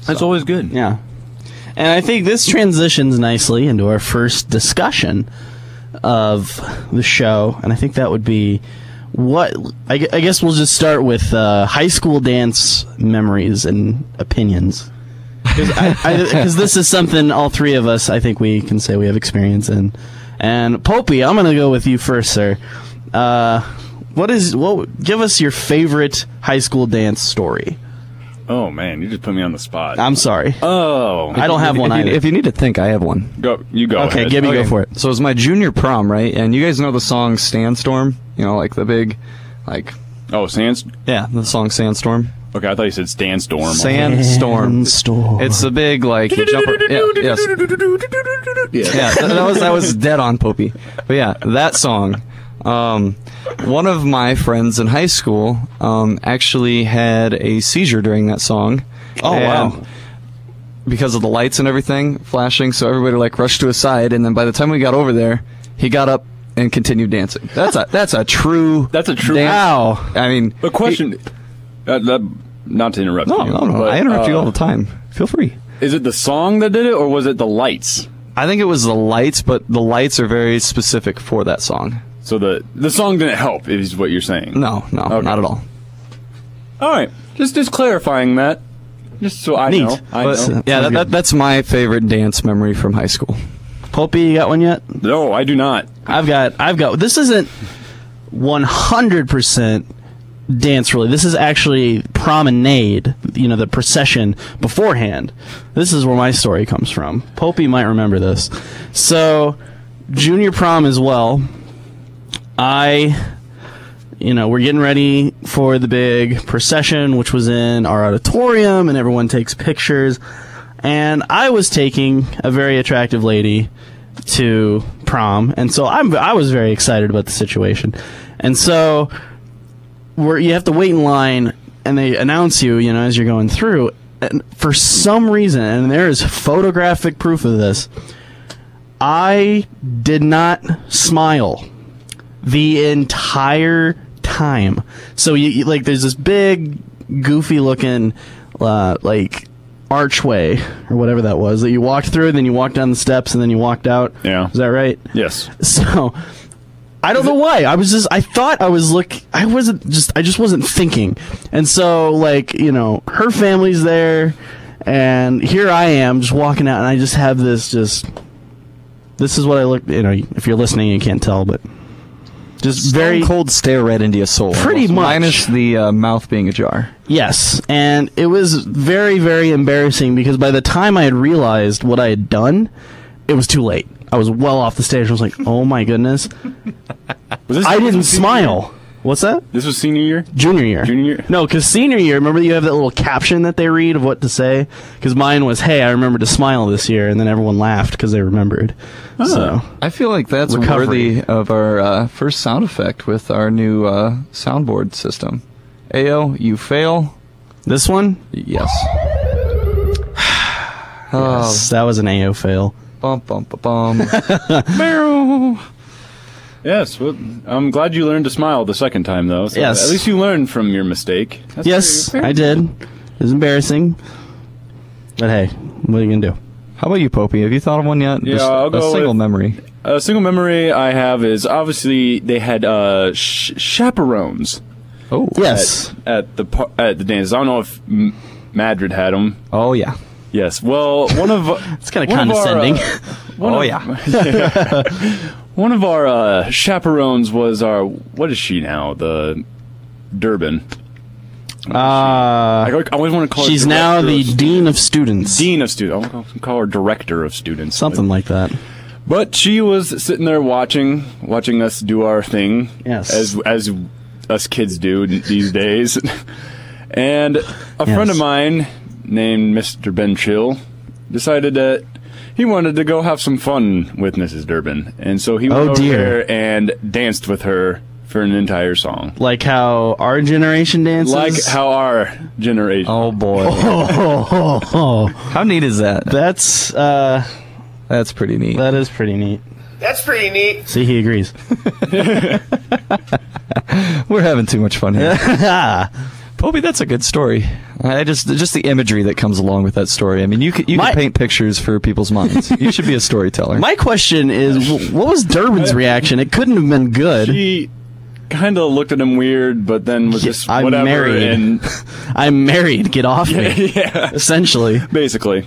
That's always good. Yeah. And I think this transitions nicely into our first discussion of the show, and I think that would be I guess we'll just start with high school dance memories and opinions. Because this is something all three of us, I think we can say we have experience in. And Popey, I'm going to go with you first, sir. Give us your favorite high school dance story. Oh, man, you just put me on the spot. I'm sorry. Oh. I don't have one either. If you need to think, I have one. You go Okay, ahead. go for it. So it was my junior prom, right? And you guys know the song Sandstorm? You know, like the big, like... Oh, Yeah, the song Sandstorm. Okay, I thought you said Sandstorm. Sandstorm. It's the big, like, you jump... Yes. Yeah, that was dead on, Popey. But yeah, that song... one of my friends in high school actually had a seizure during that song. Oh, wow. Because of the lights and everything flashing, so everybody like rushed to his side, and then by the time we got over there, he got up and continued dancing. That's a true dance. Wow. I mean, The question... not to interrupt you. No. But, I interrupt you all the time. Feel free. Is it the song that did it, or was it the lights? I think it was the lights, but the lights are very specific for that song. So the song didn't help, is what you're saying? No, Okay. not at all. All right. Just clarifying that. Just so I Neat. know. Yeah, that's my favorite dance memory from high school. Popey, you got one yet? No, I do not. I've got. This isn't 100% dance related. This is actually promenade. You know, the procession beforehand. This is where my story comes from. Popey might remember this. So, junior prom as well. We're getting ready for the big procession, which was in our auditorium, and everyone takes pictures. And I was taking a very attractive lady to prom, and so I was very excited about the situation. And so you have to wait in line, and they announce you, as you're going through. And for some reason, and there is photographic proof of this, I did not smile the entire time. So you like, there's this big, goofy looking, like archway or whatever that was that you walked through, and then you walked down the steps, and then you walked out. Yeah. Is that right? Yes. So I don't know why. I just wasn't thinking. And so, like, her family's there, and here I am just walking out, and I just have this is what I look, if you're listening, you can't tell, but just very cold stare right into your soul. Pretty much. Minus the mouth being ajar. Yes, and it was very, very embarrassing because by the time I had realized what I had done, it was too late. I was well off the stage. I was like, oh my goodness. I didn't smile. What's that? This was senior year? Junior year. Junior year? No, because senior year, remember you have that little caption that they read of what to say? Because mine was, hey, I remembered to smile this year, and then everyone laughed because they remembered. Oh. So I feel like that's Recovery. worthy of our first sound effect with our new soundboard system. Ayo, you fail. this one? Yes. Yes, that was an AO fail. Bum, bum, bum, bum. Yes. Well, I'm glad you learned to smile the second time, though. So Yes. At least you learned from your mistake. That's Yes, very- I did. It was embarrassing. But hey, what are you going to do? How about you, Popey? Have you thought of one yet? Yeah, Just I'll a go single with- memory. A single memory I have is obviously they had chaperones Oh. Yes. at the dances. I don't know if Madrid had them. Oh, yeah. Yes. Well, one of It's kind of condescending. One of our chaperones was what is she now? The Durbin. I always want to call her she's now director the of dean of students. dean of students. I want to call her director of students. Something like that. But she was sitting there watching us do our thing. Yes. As us kids do these days. And a friend of mine named Mr. Ben Chill decided that he wanted to go have some fun with Mrs. Durbin. And so he went over there and danced with her for an entire song. Like how our generation dances? Like how our generation. Oh, boy. Oh. How neat is that? That's pretty neat. that is pretty neat. That's pretty neat. See, he agrees. We're having too much fun here. Popey, that's a good story. I just the imagery that comes along with that story. I mean, you can paint pictures for people's minds. You should be a storyteller. My question is, what was Durbin's reaction? It couldn't have been good. She kind of looked at him weird, but then was just whatever. I'm married. And I'm married. Get off me. yeah, Essentially. basically.